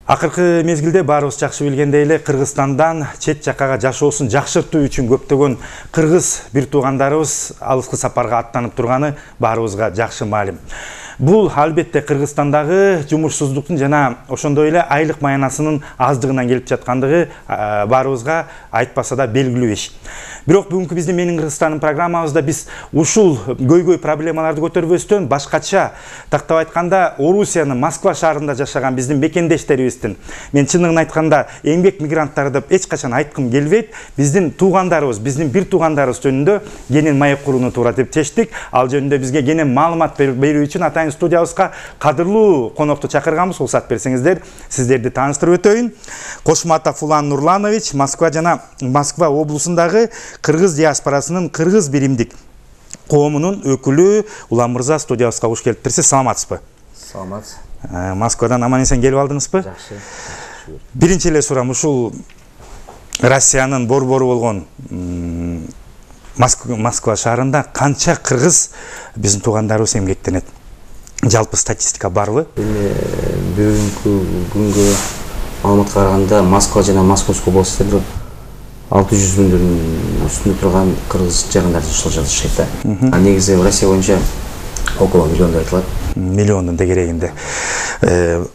Акыркы мезгилде баарыбыз жакшы билгендей эле Кыргызстандан чет жаккага жашоосун жакшыртуу үчүн көптөгөн кыргыз бир туугандарыбыз алыскы сапарга аттанып турганы баарыбызга жакшы маалым. Бул албетте Кыргызстандагы жумушсуздуктун жана ошондой эле айлык маянасынын аздыгынан келип жаткандыгы баарыбызга айтпаса да белгилүү иш. Бирок бүгүнкү биздин Менин Кыргызстаным программабызда биз ушул көйгөй проблемаларды көтөрбөстөн башкача тактап айтканда Орусиянын Москва шаарында жашаган биздин мекендештерибиздин, мен чындыгын айтканда эмгек мигранттары деп эч качан айткым келбейт, биздин туугандарыбыз, биздин бир туугандарыбыз жөнүндө кенен маек курууну туура деп чечтик. Ал жөнүндө бизге кенен маалымат берүү үчүн атайын студиябызга кадырлуу конокту чакырганбыз. Уруксат берсеңиздер, сиздерди тааныштырып өтөйүн. Кошматов Улан Нурланович, Москва жана Москва облусундагы кыргыз диаспорасынын кыргыз биримдик коомунун өкүлү. Улан мырза, студиябызга куш келиптирсиз. Саламатсызбы? Саламат. Москвадан аман эсен келип алдыңызбы? Жакшы. Биринчи эле сурам, ушул Россиянын борбору болгон Москва шаарында канча кыргыз биздин туугандарыбыз эмгектенет? Жалпы статистика барбы? Бүгүнкү күнгө маалыматка караганда Москва жана Московский областта бир 600 миңдин үстүндө турган кыргыз жарандар жашайт да. А негизи Россия боюнча около миллион деп айтылат. Миллиондун дегерегинде.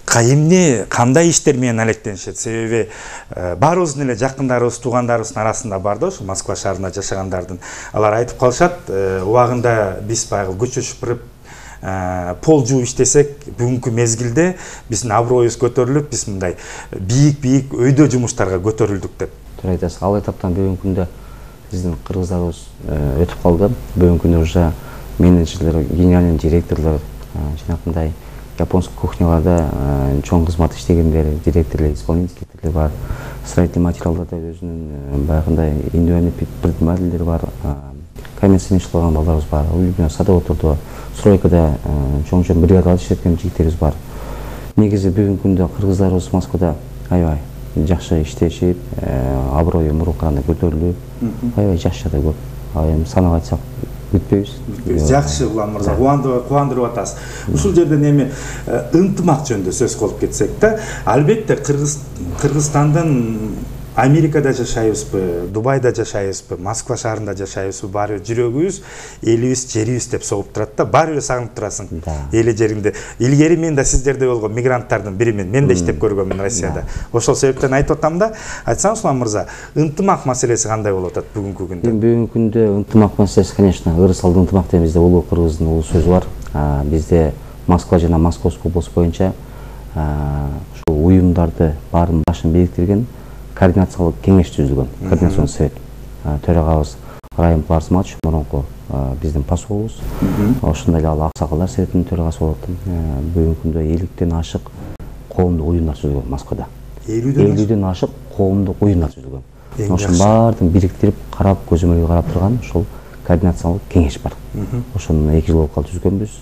Кайымны кандай иштер менен алектенишет? Себеби баарыбыздын эле жакындарыбыз, туугандарыбыздын арасында бар да, ошо Москва шаарында жашагандардын. Алар айтып калышат, убагында биз баягы көчө шыпырып пол жууп иштесек, бүгүнкү мезгилде биздин аброюбуз көтөрүлүп, биз мындай бийик өйдө жумуштарга көтөрүлдүк деп. Туура айтасыз. Ал этаптан бүгүнкү күндө биздин кыргыздарыбыз өтүп калды. Бүгүнкү күндө уже менеджерлер, генеральный директорлор, жанагындай японский кухняларда чоң кызмат иштегендер, директорлор, исполнительдер бар. Строительный материалдарда өзүнүн баягындай индивидуальный предпринимательдер бар. Коммерциямен иштеген балдарыбыз бар. Садоводдордо, стройкада чоң бригадалар иштеткен жигиттерибиз бар. Негизи бүгүнкү күндө кыргыздарыбыз Москвада аябай жакшы иштешип, аброю мурункуна көтөрүлүп, аябай жакшы да көп. Эми санап айтсак бүтпөйбүз. Жакшы, Улан мырза, кубандырып атасыз. Ушул жерден эми ынтымак жөнүндө сөз кылып кетсек да, албетте Кыргызстандын Америкада жашайбызбы, Дубайда жашайбызбы, Москва шаарында жашайбызбы, баары жүрөгүбүз, элибиз, жерибиз деп согуп турат да, баары эле сагынып турасың эли жериңде. Илгери мен да сиздерде болгон мигранттардын биримин, мен да иштеп көргөмүн Россияда. Ошол себептен айтып атам да, айтсаңыз Улан мырза, ынтымак маселеси кандай болуп атат бүгүнкү күндө? Бүгүнкү күндө ынтымак маселеси, конечно, ырысалды ынтымак деп бизде улуу кыргыздын улуу сөзү бар. Бизде Москва жана Московский область боюнча ушул уюмдарды баарын башын бириктирген координациялык кеңеш түзүлгөн, координационный совет. Төрагабыз Райым Парсмач, мурунку биздин посолубуз. Ошондой эле ал аксакалдар советинин төрагасы болот. Бүгүнкү күндө 50ден ашык коомдук уюмдар түзүлгөн Москвада. 50ден ашык коомдук уюмдар түзүлгөн. Ошонун баардыгын бириктирип, карап, көзөмөлгө карап турган ошол координациялык кеңеш бар. Ошону 2 жыл болуп калды түзгөнбүз.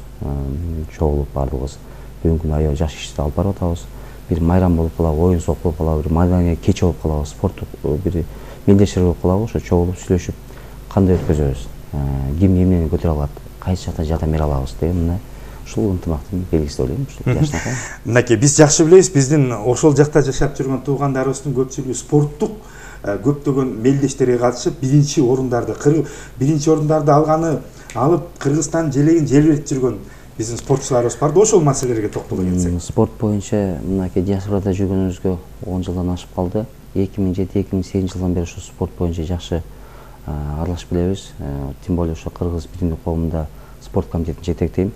Чогулуп баардыгыбыз бүгүнкү күндө аябай жакшы ишти алып барып атабыз. Bir майрам болуп калабы, оюн соок болуп калабы, бир майдания кече болуп калабы, спорттук бир мелдештер болуп калабы, ошо чогулуп сүйлөшүп кандай өткөзөбүз, ким эмнени көтөрө алат, кайсы жакта жардам бере алабыз деген мына ушул ынтымактын белгиси деп ойлойм. Ушул жашнакай. Мынакей биз жакшы билебиз, биздин ошол жакта жашап жүргөн туугандарыбыздын көпчүлүгү спорттук көптөгөн мелдештерге катышып биринчи орундарды алып Кыргызстан желегин желбиретип жүргөн биздин спортчуларыбыз бар да, ошол маселелерге токтоло кетсек. Спорт боюнча мынакей диаспорада жүргөнүбүзгө 10 жылдан ашып калды. 2007-2008 жылдан бери ошо спорт боюнча жакшы аралашып келебиз. Тем более ошо кыргыз биримдик коомунда спорт комитетин жетектейм.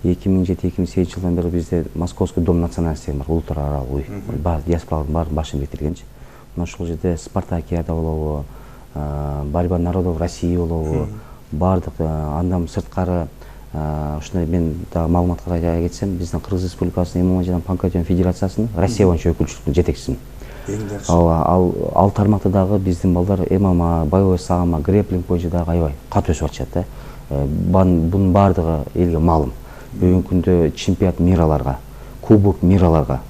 2007-2008 жылдан бери бизде Московский дом национальности бар, улуттар аралык уй. Бар диаспоралардын баарын башын бириктиргенчи. Мына ошол жерде спартакиада болобу, борьба народов России болобу, баардык андан сырткары ушундай мен дагы маалыматка айта кетсем, биздин Кыргыз Республикасынын ММА жана панкратион федерациясынын Россия боюнча өкүлчүлүктүн жетекчисимин. Ал тармакта дагы биздин балдар ММА, боевой сагама, грэплинг боюнча дагы аябай катуу өсүп атышат да. Бунун баардыгы элге маалым. Бүгүнкү күндө чемпионат мираларга, кубок мираларга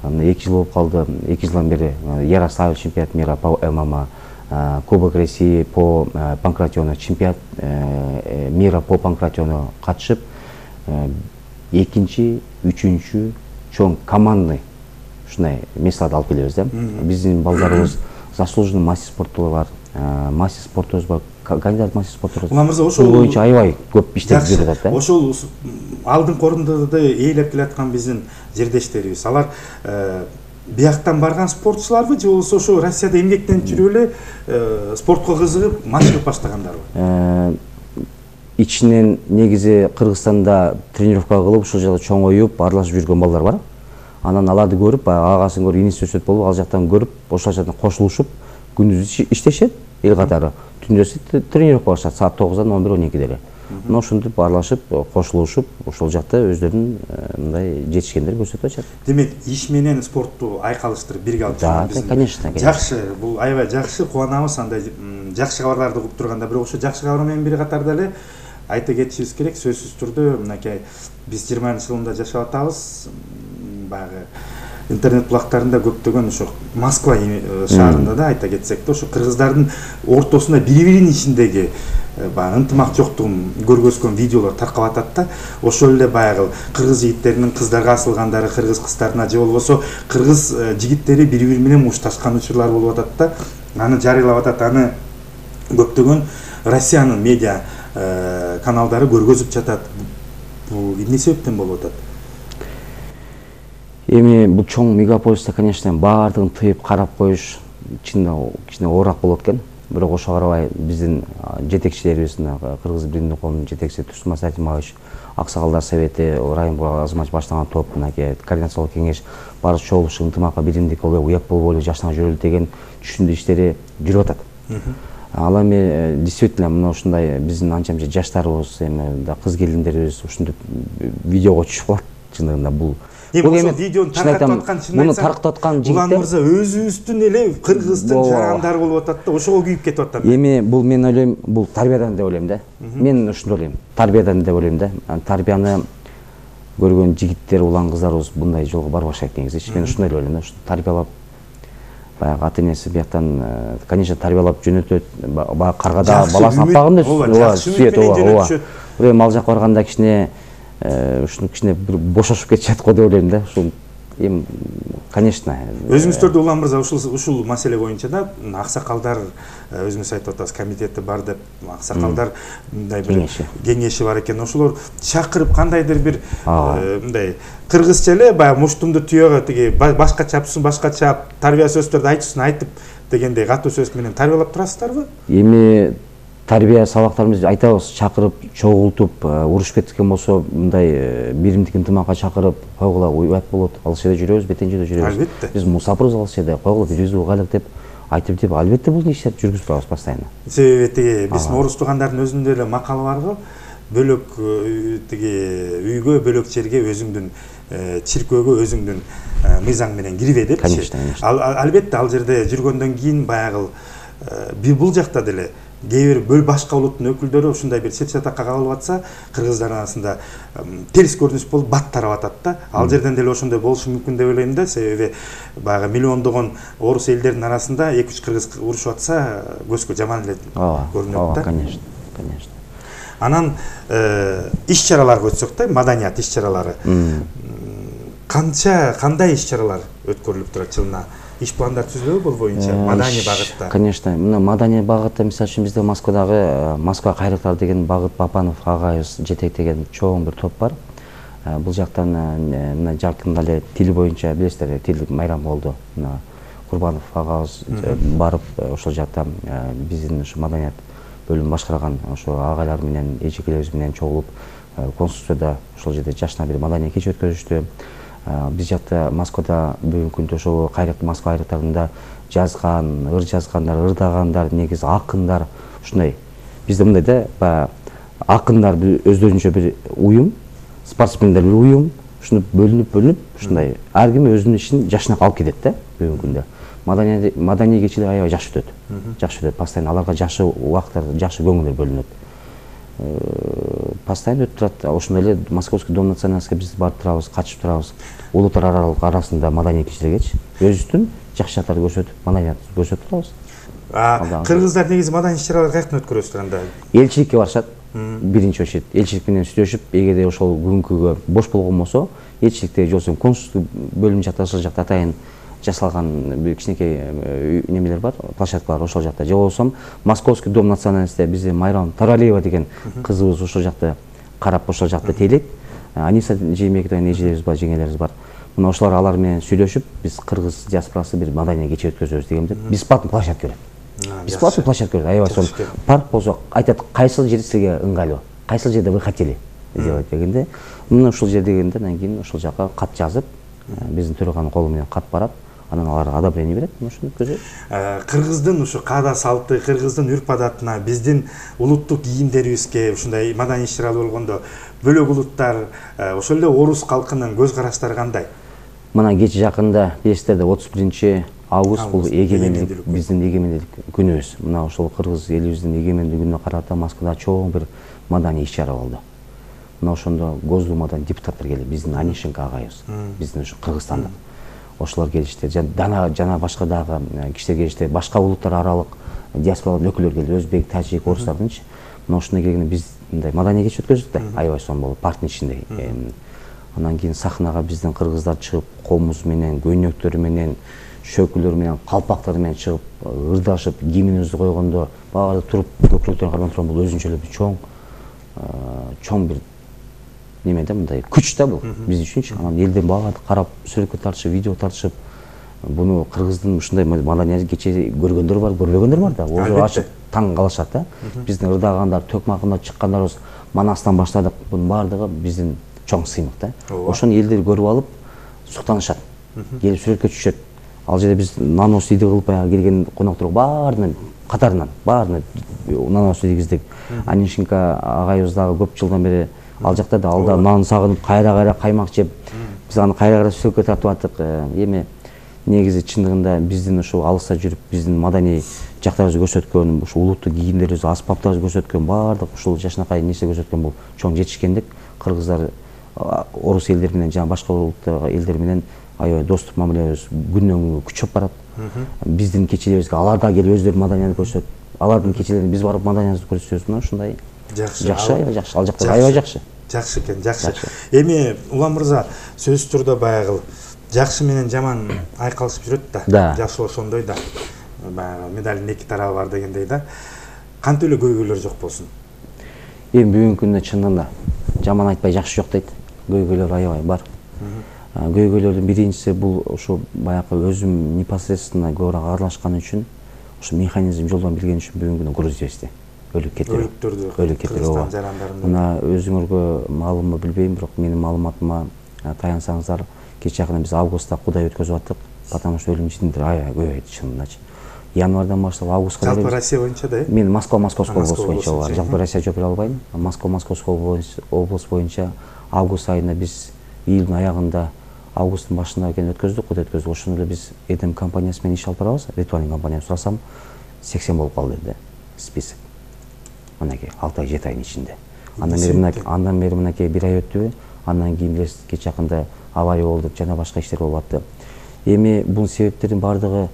2 жыл болуп калды. 2 жылдан бери Ярославль чемпионат мира по ММА, Кубок России по панкратиону, чемпионат мира по панкратиону катышып, экинчи, үчүнчү чоң командный ушундай месторду алып келебиз да. Биздин балдарыбыз заслуженный мастер спорту бар, мастер спортубуз бар, кандидат мастер спорту. Улан мырза, ошол боюнча аябай көп иштеп жүрүп атат да. Ошол алдыңкы орундарды ээлеп келаткан биздин жердештерибиз, алар бияктан барган спортчуларбы же болбосо ошо Россияда эмгектенип жүрүп эле спортко кызыгып машыгып баштагандарбы? Ичинен негизи Кыргызстанда тренировка кылып, ушул жакта чоңоюп, аралашып жүргөн балдар бар. Анан аларды көрүп, агасын көрүп, иниси өсөт болуп, ал жактан көрүп, ошол жактан кошулушуп, күндүз иштешет, эл катары. Түндөсү тренировка башташат, саат 9-дан 11-12 эле. Мына ошентип аралашып, кошулушуп, ошол жакта өздөрүнүн мындай жетишкендер көрсөтүп атышат. Демек, иш менен спортту айкалыштырып бирге алып жүргөн биздин. Конечно. Жакшы, бул аябай жакшы, кубанабыз андай жакшы кабарларды угуп турганда. Бирок ошо жакшы кабар менен бир катарда эле айта кетишибиз керек, сөзсүз түрдө мынакей биз 20-жылында жашап атабыз. Баягы интернет булактарында көптөгөн ошо Москва шаарында да айта кетсек да, ошо кыргыздардын ортосунда бири-биринин ичиндеги баягы ынтымак жоктугун көргөзгөн видеолор таркап атат да. Ошол эле баягы кыргыз жигиттеринин кыздарга асылгандары, кыргыз кыздарына же болбосо кыргыз жигиттери бири-бири менен мушташкан учурлар болуп атат да. Аны жарыялап атат, аны көптөгөн Россиянын медиа каналдары көргөзүп жатат. Бул эмне себептен болуп атат? Эми бул чоң мегаполисте, конечно, баардыгын тыйып карап коюш кичине оорураак болот экен. Бирок ошого карабай биздин жетекчилерибиз, Кыргыз Биримдик коомдун жетекчиси Турсунбай Сатимович, Аксакалдар совети, Райымбек Азматович баштаган топ, мынакей координациялык кеңеш баары чогулушуп ынтымакка, биримдикке, уят болбойлу, жаштана жүрөлү деген түшүндүү иштери жүрүп атат. Ал эми действительно мына ушундай биздин анча-мынча жаштарыбыз, эми кыз келиндерибиз ушинтип видеого түшүп калат. Чындыгында бул ошол видеону таркатып аткан чын муну таркатып аткан жигиттер. Улан мырза өзүбүздүн эле кыргыздын жарандары болуп атат да, ошого күйүп кетип атат. Эми бул мен ойлойм, бул тарбиядан деп ойлойм да. Мен ушуну ойлойм. Тарбиядан деп ойлойм да. Тарбияны көргөн жигиттер, улан кыздарыбыз мындай жолго барбаш керек негизи. Мен ушуну ойлойм да. Ушу тарбиялап баягы ата-энеси бияктан, конечно, тарбиялап жөнөтөт. Баягы каргада баласын аппагындай сүйөт, ооба. Бирок мал жакка барганда кичине ушуну кичине бошошуп кетишет го деп ойлойм да. Ушул эми конечно. Өзүңүздөрдө Улан мырза ушул маселе боюнча да аксакалдар өзүңүз айтып атасыз, комитети бар деп, аксакалдар мындай бир кеңеши бар экен. Ошолор чакырып кандайдыр бир мындай кыргызча эле баягы муштумду түйөгө тиги башка чапсын, башкача тарбия сөздөрдү айтышсын айтып дегендей катуу сөз менен тарбиялап турасыздарбы? Эми тарбия сабактарыбызды айтабыз, чакырып, чогултуп, урушуп кеткен болсо, мындай биримдик ынтымакка чакырып, койгула уят болот. Ал жерде жүрөбүз, бетенжеде жүрөбүз. Албетте. Биз мусапырбыз ал жерде, койгула бирибизди угайлык деп айтып деп, албетте бул иштерди жүргүзүп турабыз постоянно. Себеби тиги биздин орус туугандардын өзүндө эле макалы бар го. Бөлөк тиги үйгө, бөлөк жерге өзүңдүн чиркөөгө өзүңдүн мыйзаң менен кирбе депчи. Конечно. Албетте ал жерде жүргөндөн кийин баягы бул жакта деле кээ бир башка улуттун өкүлдөрү ушундай бир сертификатка кабылып атса, кыргыздар арасында терс көрүнүш болуп бат тарап атат да. Ал жерден деле ошондой болушу мүмкүн деп ойлойм да. Себеби баягы миллиондогон орус элдердин арасында 2-3 кыргыз урушуп атса, көзгө жаман эле көрүнөт да. Конечно. Анан иш-чараларга өтсөк да, маданият иш-чаралары. Кандай иш-чаралар өткөрүлүп турат жылына? Иш пландар түзүлөбү бул боюнча маданий багытта? Конечно. Мына маданий багытта мисалы үчүн бизде Москвадагы Москва кайрыктар деген Багыт Папанов агайыбыз жетектеген чоң бир топ бар. Бул жактан мына жакында эле тил боюнча билесиздер, тил майрамы болду. Мына Курбанов агабыз барып ошол жакта биздин ушу маданият бөлүмүн башкарган ошо агайлар менен, эжекелерибиз менен чогулуп Конституцияда ошол жерде жашына бир маданий кеч өткөрүштү. Биз жакта Москвада бүгүнкү күндө ошол Москва кайрыктарында жазган, ыр жазгандар, ырдагандар, негизи акындар, ушундай. Бизде мындай да, акындар өздөрүнчө бир уюм, спортсмендер бир уюм, ушуну бөлүнүп, ушундай ар ким өзүнүн ишин жашына алып кетет да бүгүнкү күндө. Маданий кечилер аябай жакшы өтөт. Жакшы өтөт, постоянно аларга жакшы убакыттар, жакшы көңүлдөр бөлүнөт. Постоянно өтүп турат. Ошондой эле Московский дом национальностька биз барып турабыз, катышып турабыз. Улуттар аралык арасында маданий кечилергечи өзүбүздүн жакшы жактарды көрсөтүп, маданиятты көрсөтүп турабыз. Кыргыздар негизи маданий иш-чараларды каяктан өткөрөсүздөр анда? Элчиликке барышат. биринчи очередь элчилик менен сүйлөшүп, эгерде ошол күнгүгө бош болгон болсо, элчиликте же болбосо консулдук бөлүм жакта ошол жакта атайын жасалган бир кичинекей немелер бар, площадкалар ошол жакта. Же болбосо Московский дом национальностьта биздин Майрам Таралиева деген кызыбыз ошол жакта карап, ошол жакта тейлейт. Аниса Жээнбекова деген эжелерибиз бар, жеңелерибиз бар. Мына ошолар алар менен сүйлөшүп, биз кыргыз диаспорасы бир маданий кече өткөзөбүз дегенде бесплатный площадка берет. Бесплатный площадка берет. Аябай сонун. Парк болсо айтат, кайсыл жер сизге ыңгайлуу, кайсыл жерде вы хотели сделать дегенде, мына ушул жер дегенде, анан кийин ошол жака кат жазып, биздин төраганын колу менен кат барат. Анан алар одобрение берет, ошону өткөзөбүз. Кыргыздын ушу каада салты, кыргыздын үрп адатына, биздин улуттук кийимдерибизге ушундай маданий иш-чара болгондо бөлөк улуттар, ошол эле орус калкынын көз караштары кандай? Мына кече жакында билесиздер, 31 август бул эгемендик, биздин эгемендик күнүбүз. Мына ошол кыргыз элибиздин эгемендик күнүнө карата Москвада чоң бир маданий иш-чара болду. Мына ошондо Госдумадан депутаттар келди, биздин Анишенко агайыбыз, биздин ушу Кыргызстандын. Ошолор келишти, жана башка дагы кишилер келишти, башка улуттар аралык диаспоралык өкүлдөр келди, өзбек, тажик, орустардынчы. Мына ошондой келгенде биз мындай маданий кеч өткөздүк да, аябай сонун болуп, парктын ичинде. Анан кийин сахнага биздин кыргыздар чыгып, комуз менен, көйнөктөрү менен, шөкүлөр менен, калпактары менен чыгып, ырдашып, гимнибизди койгондо баары туруп, көкүрөктөрүн кармап турган бул өзүнчө эле бир чоң бир неме да, мындай күч да бул биз үчүнчү. Анан элдин баары карап, сүрөткө тартышып, видео тартышып, буну кыргыздын ушундай маданий кече көргөндөр бар, көрбөгөндөр бар да. Ошо ачып таң калышат да. Биздин ырдагандар, төкмакында чыккандарыбыз Манастан баштадык. Бунун баардыгы биздин чоң сыймык да. Ошону элдер көрүп алып, суктанышат. Келип сүрөткө түшөт. Ал жерде биз нанос иди кылып келген коноктор баарынын катарынан, баарына нанос идигиздик. Анишенко агайыбыз дагы көп жылдан бери ал жакта да, алда нан сагынып, кайра каймак жеп, биз аны кайра сүрөткө тартып аттык. Эми негизи чындыгында биздин ушу алыста жүрүп, биздин маданий жактарыбызды көрсөткөн, ушу улуттук кийимдерибизди, аспаптарыбызды көрсөткөн, баардык ушул жашынакай нерсе көрсөткөн бул чоң жетишкендик. Кыргыздар орус элдери менен жана башка улуттагы элдер менен аябай достук мамилебиз күндөн күнгө күчөп барат. Биздин кечелерибизге алар да келип өздөрүнүн маданиятын көрсөтөт. Алардын кечелерин биз барып маданиябызды көрсөтөбүз. Мына ушундай жакшы, аябай жакшы. Ал жакта аябай жакшы. Жакшы экен, жакшы. Эми Улан мырза сөз турда баягы жакшы менен жаман айкалышып жүрөт да. Жакшы ошондой да. Баягы медалдын эки тарабы бар дегендей да. Кантип эле көйгөйлөр жок болсун? Эми бүгүнкү күндө чындыгында жаман айтпай жакшы жок дейт. Көйгөйлөр аябай бар. Көйгөйлөрдүн биринчиси бул ошо баягы өзүм непосредственно көбүрөөк аралашкан үчүн, ошо механизм жолдон билген үчүн бүгүнкү күндө Грузиясте өлүп кетип. Кыргызстан жарандарында. Мына өзүңөргө маалыммы билбейм, бирок менин маалыматыма таянсаңыздар, кеч жакында биз августта Кудай өткөзүп аттык, потому что өлүм житимдер аябай көбөйдү чындыгындачы. Январдан баштап августка жалпы Россия боюнча да? Мен Московский область боюнча бар. Жалпы Россия жооп бере албайм. Московский область боюнча август айында биз июлдун аягында, августтун башында экен өткөздүк, Кудай өткөздүк. Ошондо эле биз Эдем компаниясы менен иш алып барабыз. Ритуальный компания сурасам 80 болуп калды dedi список. Мынакей 6 ай 7 айдын ичинде. Андан бери мынакей 1 ай өттү. Андан кийин билесиз, кеч жакында авария болду, жана башка иштер болуп атты. Эми бунун себептерин бардыгы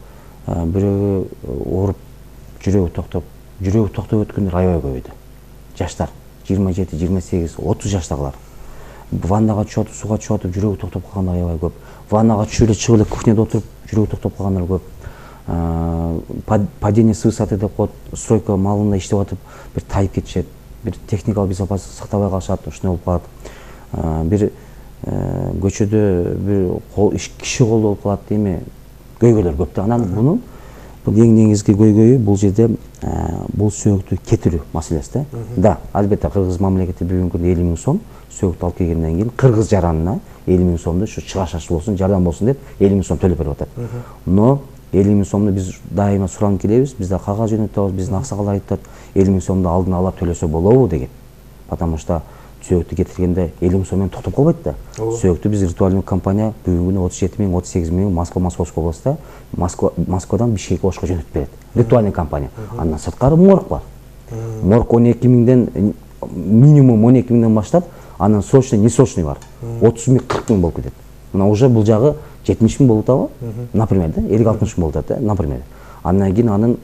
бирөөгө ооруп, жүрөгү токтоп өткөндөр аябай көбөйдү. Жаштар 27, 28, 30 жаштагылар. Ваннага түшүп, суга түшүп, жүрөгү токтоп калгандар аябай көп. Ваннага түшүп эле чыгып эле кухняда отуруп, жүрөгү токтоп калгандар көп. Падение с высоты деп коет, стройка малында иштеп атып, бир тайып кетишет, бир техникалык безопасность сактабай калышат, ушундай болуп калат. Бир көчөдө бир киши колдо болуп калат, эми көйгөйлөр көп да. Анан бул эң негизги көйгөйү бул жерде бул сөөктү кетирүү маселеси да. Албетте кыргыз мамлекети бүгүнкү күндө 50 000 сом сөөктү алып келгенден кийин кыргыз жаранына 50 000 сомду ушу чыгаш болсун, жардам болсун деп 50 000 сом төлөп берип атат. Но 50 000 сомду биз дайыма суранып келебиз, биз да кагаз жөнөтөбүз, биздин аксакалдар айтат, 50 000 сомду алдын ала төлөсө болобу деген. Потому что сөөктү кетиргенде 50 000 сом менен токтоп калбайт да. Сөөктү биз ритуальный компания бүгүнкү күндө 37 000, 38 000 Московский областта, Москвадан Бишкекке ошко жөнөтүп берет. Ритуальный компания. Андан сырткары морг бар. Морг 12 000ден минимум 12 000ден баштап, анан срочный, несрочный бар. 30 000, 40 000 болуп кетет. Мына уже бул жагы 70 000 болуп атабы? Например, да, 50-60 000 болуп атат, да, например. Андан кийин анын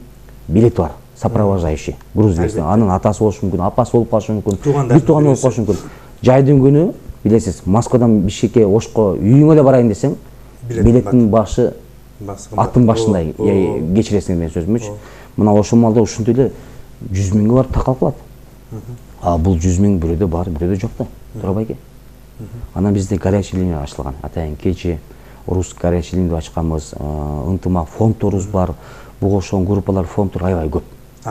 билети бар. сопровождающий груз вести. Анын атасы болушу мүмкүн, апасы болуп калышы мүмкүн, Туугандар бир тууганы болуп калышы мүмкүн. Жайдын күнү билесиз, Москвадан Бишкекке, Ошко үйүңө эле барайын десең, билеттин башы аттын башындай кечиресиң деген сөзмүчү. Мына ошол маалда ушинтип эле 100 миңге барып такалып калат. А бул 100 миң бирөөдө бар, бирөөдө жок да. Турабайке. Анан бизде горячий линия ачылган. Атайын кечи рус горячий линия ачканбыз, ынтымак фондторубуз бар. Буга ошон группалар, фондтор аябай көп.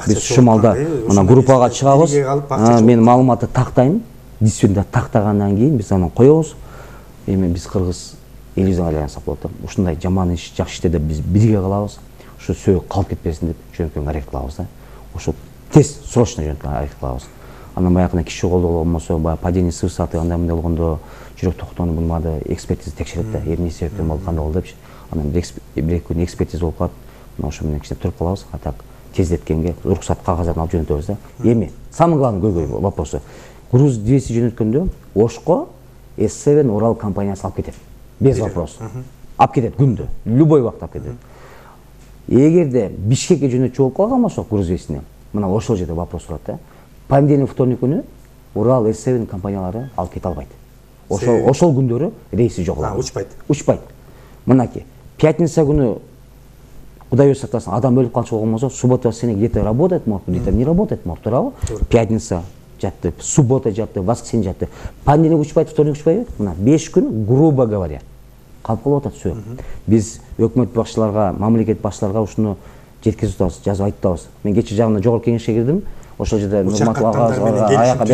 Биз ушул маалда мына группага чыгабыз. Мен маалыматты тактайм. Действительно тактагандан кийин биз аны коебуз. Эми биз кыргыз элизион айлансак болот. Ушундай жаман иш, жакшы иштерди биз бирге кылабыз. Ушу сөөк калып кетпесин деп жөнөкөй аракет кылабыз да. Ушу тез, срочно жөнөкөй аракет кылабыз. Анан баягы киши колдоо болмосо, баягы падение с высоты андай мындай болгондо жүрөк токтоону булмады, экспертиза текшерет да, эмне себептен болуп кандай болду депчи. Анан бир эки күн экспертиза болуп калат. Мына ошо менен кичине туруп калабыз. А так тездеткенге уруксат кагазын алып жөнөтөбүз да. Эми самый главный көйгөй вопросу. Груз 200 жөнөткөндө Ошко S7 Урал компаниясы алып кетет. Без вопрос. Алып кетет күндө. Любой убакта алып кетет. Эгерде Бишкекке жөнөтчү болуп калган болсок груз весине, мына ошол жерде вопрос турат да. Понедельник, вторник күнү Урал S7 компаниялары алып кете албайт. Ошол күндөрү рейси жок. Учпайт. Мынакей, пятница күнү Кудай өз сактасын, адам өлүп калчу болгон болсо, суббота, воскресенье где-то работает, может, где-то не работает, может, туурабы? Пятница жатты, суббота жатты, воскресенье жатты. Понедельник учпайт, вторник учпайбы? Мына 5 күн, грубо говоря, калып калып атат сөөк. Биз өкмөт башчыларга, мамлекет башчыларга ушуну жеткизип атабыз, жазып айтабыз. Мен кечээ жагында жогорку кеңешке кирдим. Ошол жерде Нурматов агага,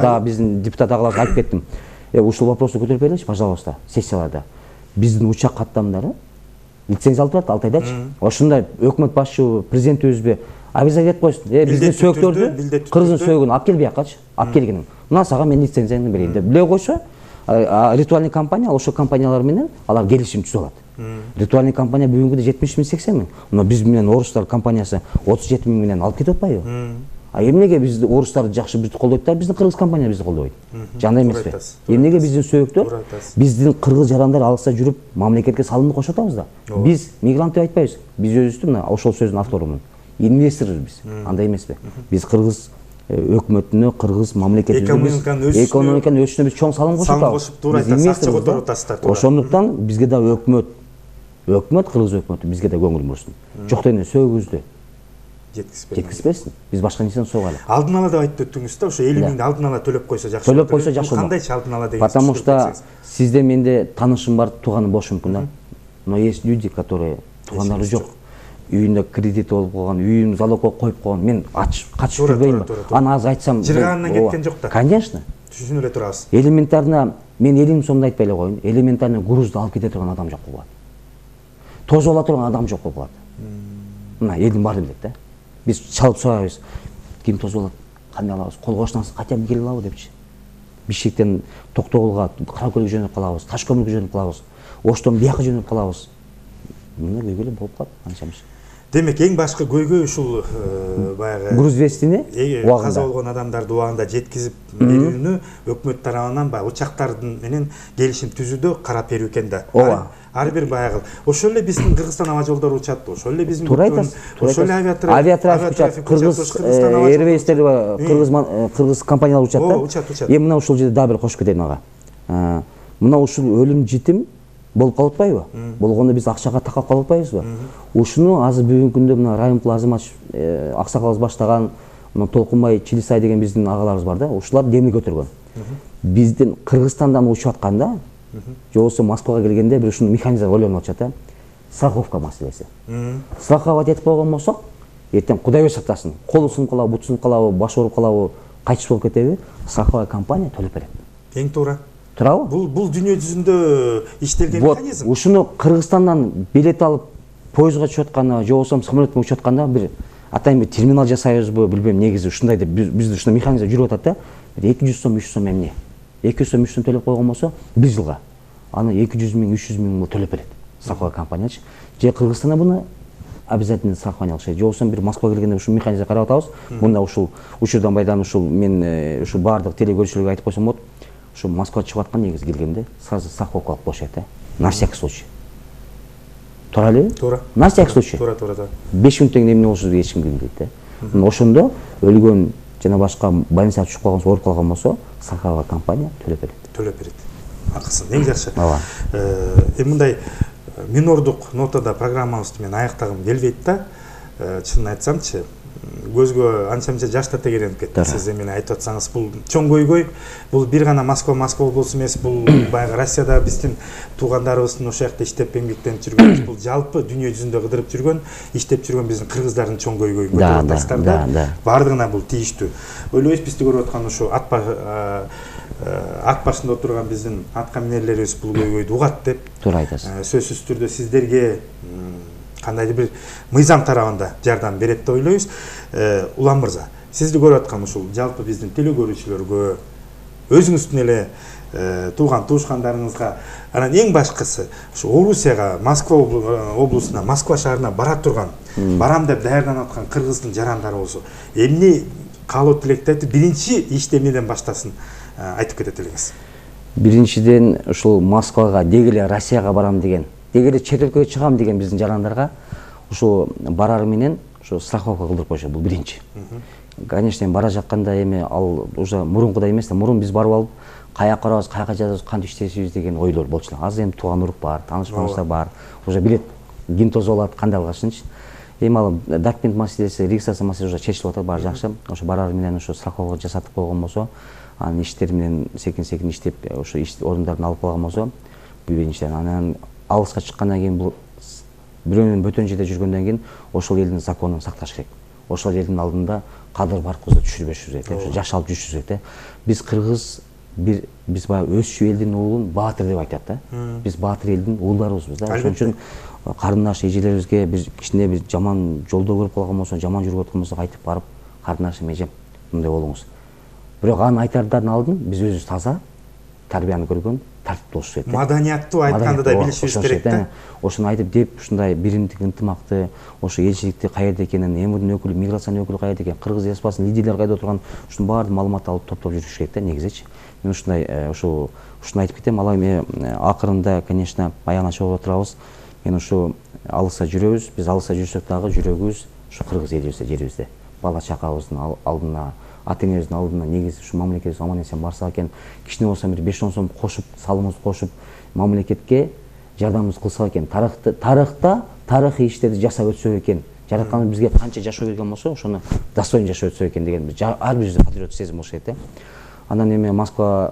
да, биздин депутат агаларга айтып кеттим. Ушул вопросту көтөрүп бериңичи, пожалуйста, сессияларда. Биздин учак каттамдары лицензия алып турат, Алтайдачы. Ошондой өкмөт башчы, президент өзүбү обязательно этип койсун. Биздин сөөктөрдү, кыргыздын сөөгүн алып кел биякачы, алып келгиниң. Мына сага мен лицензияны берейин деп биле койсо, ритуальный компания, ошол компаниялар менен алар келишим түзүп алат. Ритуальный компания бүгүнгүдө 70 миң, 80 миң. Мына биз менен орустар компаниясы 37 миң менен алып кетип атпайбы? А эмнеге бизди орустар жакшы бизди колдойт да, биздин кыргыз компания бизди колдобойт? Жандай эмеспи? Эмнеге биздин сөөктөр, биздин кыргыз жарандар алыста жүрүп, мамлекетке салымды кошуп атабыз да? Биз мигрант деп айтпайбыз. Биз өзүбүздү мына ошол сөздүн авторумун. Инвесторбуз биз. Андай эмеспи? Биз кыргыз өкмөтүнө, кыргыз мамлекетибизге экономиканын өсүшүнө биз чоң салым кошуп атабыз. Биз инвестор. Ошондуктан бизге да өкмөт, кыргыз өкмөтү бизге да көңүл бурсун. Жок дегенде сөөгүбүздү жеткизбесин. Биз башка нерсени согалы. Алдын ала деп айтып өттүңүз да, ошо 50 миңди алдын ала төлөп койсо жакшы. Төлөп койсо жакшы. Кандайчы алдын ала деген? Потому что сизде менде таанышым бар, тууганым болушу мүмкүн да. Но есть люди, которые туугандары жок. Үйүндө кредит болуп калган, үйүн залогко коюп койгон. Мен качып жүрбөйм. Аны азыр айтсам, жыргандан кеткен жок да. Конечно. Түшүнүп эле турабыз. Элементарно, мен 50 миң сомду айтпай эле коеюн. Элементарно грузду алып кете турган адам жок болот. Тозуп ала турган адам жок болот. Мына элдин баары билет да. Биз чалып сурайбыз, ким тозуп алат, кандай алабыз, кол кошунасыз, хотя бы келип алабы депчи. Бишкектен Токтогулга, Каракөлгө жөнөп калабыз, Ташкөмүргө жөнөп калабыз, Оштон бияка жөнөп калабыз. Мына көйгөйлөр болуп калат, анчамыш. Демек, эң башкы көйгөй ушул баягы груз вестини каза болгон адамдарды убагында жеткизип берүүнү өкмөт тарабынан баягы учактардын менен келишим түзүүдө карап берүү экен да. Ар бир баягы ошол эле биздин Кыргызстан аба жолдору учат, ошол эле биздин ошол эле авиатрафик учат, Кыргыз Airways кыргыз компаниялар учат да. Эми мына ушул жерде дагы бир кошуп кетейин ага. Мына ушул өлүм житим болуп калып атпайбы? Болгондо биз акчага такап калып атпайбызбы? Ушуну азыр бүгүнкү күндө мына Райымкул Азыматович аксакалыбыз баштаган, мына Толкунбай Чилисай деген биздин агаларыбыз бар да, ушулар демил көтөргөн. Биздин Кыргызстандан учуп атканда, же болбосо Москвага келгенде бир ушуну механизм ойлонуп атышат да. Страховка маселеси. Страховать этип койгон болсок, эртең Кудай өз сактасын, колу сынып калабы, буту сынып калабы, баш ооруп калабы, кайтыш болуп кетеби, страховая компания төлөп берет. Эң туура. Турабы? Бул дүйнө жүзүндө иштелген механизм. Ушуну Кыргызстандан билет алып поездга түшүп атканда, же болбосо самолетке учуп атканда бир атайын бир терминал жасайбызбы, билбейм, негизи ушундай деп бизде ушундай механизм жүрүп атат да. 200 сом, 300 сом эмне? 200 сом, 300 сом төлөп койгон болсо, бир жылга аны 200 миң, 300 миң төлөп берет страховая компаниячы. Же Кыргызстанда буну обязательно страхование алышат. Же болбосо бир Москвага келгенде ушул механизмди карап атабыз. Мында ушул учурдан байдан ушул мен ушул баардык телекөрүүчүлөргө айтып койсом болот. Ушул Москвага чыгып аткан негизи келгенде сразу страховка алып коюшат да. На всякий случай. Туура элеби? Туура. На всякий случай. Туура. 5 мүнөттөн кийин эмне болушу эч ким билбейт да. Ошондо өлгөн жана башка больницага түшүп калган ооруп калган болсо страховая компания төлөп берет. Акысын эң жакшы. Ооба. Мындай минордук нотада программабызды мен аяктагым келбейт да. Чынын айтсамчы, көзгө анча-мынча жаштата керенип кетти. Сиз эмне айтып атсаңыз, бул чоң көйгөй, бул бир гана Москва болсо эмес, бул баягы Россияда биздин туугандарыбыздын ошол жакта иштеп эмгектенип жүргөн, бул жалпы дүйнө жүзүндө кыдырып жүргөн, иштеп жүргөн биздин кыргыздардын чоң көйгөйүн көтөрүп атасыздар да. Бардыгына бул тийиштүү. Ойлойбуз, бизди көрүп аткан ушу ат башында отурган биздин аткаминерлерибиз бул көйгөйдү угат деп. Туура айтасыз. Сөзсүз түрдө сиздерге кандайдыр бир мыйзам тарабында жардам берет деп ойлойбуз. Улан мырза, сизди көрүп аткан ушул жалпы биздин теле көрүүчүлөргө, өзүңүздүн эле тууган туушкандарыңызга, анан эң башкысы ушу Орусияга, Москва облусуна, Москва шаарына бара турган, барам деп даярданып аткан кыргыздын жарандары болсо, эмне каалоо тилекти айтып, биринчи ишти эмнеден баштасын айтып кетет элеңиз? Биринчиден ушул Москвага, дегеле Россияга барам деген, дегеле чет өлкөгө чыгам деген биздин жарандарга ушу барар менен ушу страховка кылдырып коюшат. Бул биринчи. Конечно, бара жатканда эми ал уже мурункудай эмес да, мурун биз барып алып, каяка барабыз, каяка жатабыз, кантип иштейбиз деген ойлор болчу. Азыр эми тууган урук бар, тааныш-манышта бар, уже билет, ким тозо алат, кандай алгачынчы. Эми ал документ маселеси, регистрация маселеси уже чечилип атат, баары жакшы. Ошо барар менен ошо страховка жасатып койгон болсо, анын иштери менен секин-секин иштеп, ошо иш орундарын алып калган болсо, биринчиден анан алыска чыккандан кийин бул бирөөнүн бөтөн жерде жүргөндөн кийин ошол элдин законун сакташ керек. Ошол элдин алдында кадыр баркыбызды түшүрбөшүбүз керек, жаш алып жүрүшүбүз керек. Биз кыргыз биз баягы өзчү элдин уулун баатыр деп айтат да. Биз баатыр элдин уулдарыбызбыз да. Ошон үчүн карындаш эжелерибизге бир кичине бир жаман жолдо көрүп калган болсо, жаман жүрүп аткан болсо айтып барып, карындашым, эжем, мындай болуңуз. Бирок анын айтардан алдын биз өзүбүз таза, тарбияны көргөн, тартиптүү болуш керек. Маданияттуу айтканды да билишибиз керек да. Ошону айтып деп, ушундай биримдик, ынтымакты, ошо элчиликти каерде экенин, МВДнын өкүлү, миграциянын өкүлү каерде экенин, кыргыз диаспорасынын лидерлери кайда отурганын, ушунун баардык маалыматты алып топтоп жүрүш керек да негизичи. Мен ушундай ушуну айтып кетем. Ал эми акырында, конечно, аягына чогуу отурабыз. Мен ушу алыса жүрөбүз. Биз алыса жүрсөк дагы жүрөгүбүз ушу кыргыз элибизде, жерибизде. Бала чакабыздын алдына, ата энебиздин алдына негизи ушу мамлекетибиз аман эсен барса экен, кичине болсо бир 5-10 сом кошуп, салымыбызды кошуп, мамлекетке жардамыбызды кылсак экен. Тарыхта тарыхый иштерди жасап өтсөк экен. Жаратканыбыз бизге канча жашоо берген болсо, ошону достойно жашап өтсөк экен деген ар бирибизде патриоттук сезим болуш керек да. Андан эми Москва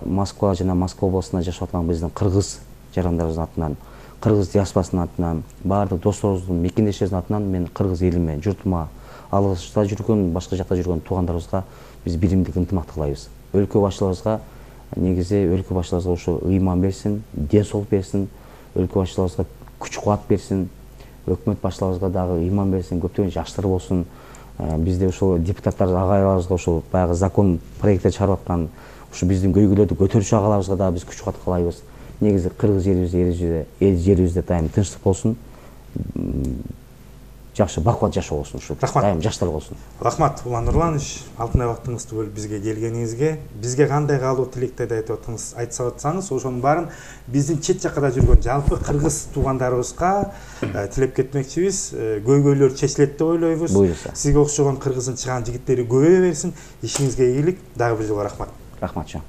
жана Москва облусунда жашап аткан биздин кыргыз жарандарыбыздын атынан, кыргыз диаспорасынын атынан, баардык досторубуздун, мекендештерибиздин атынан мен кыргыз элиме, журтума, алыста жүргөн, башка жакта жүргөн туугандарыбызга биз биримдик ынтымак тылайбыз. Өлкө башчыларыбызга негизи өлкө башчыларыбызга ушу ыйман берсин, ден соолук берсин, өлкө башчыларыбызга күч-кубат берсин, өкмөт башчыларыбызга дагы ыйман берсин, көптөгөн жаштар болсун. Бизде ушул депутаттар агайларыбызга ушул баягы закон проекттер чыгарып аткан ушу биздин көйгөйлөрдү көтөрүүчү агаларыбызга дагы биз күч-кубат каалайбыз. Негизи кыргыз жерибизде дайым тынчтык болсун, жакшы бакубат жашоо болсун, ушу дайым жаштар болсун. Рахмат, Улан Нурланович, алтынай убактыңызды бөлүп бизге келгениңизге, бизге кандай каалоо тилектерди айтса атсаңыз, ошонун баарын биздин чет жаккада жүргөн жалпы кыргыз туугандарыбызга тилеп кетмекчибиз. Көйгөйлөр чечилет деп ойлойбуз. Сизге окшогон кыргыздын чыган жигиттери көбөйө берсин. Ишиңизге ийгилик. Дагы бир жолу рахмат. Рахмат.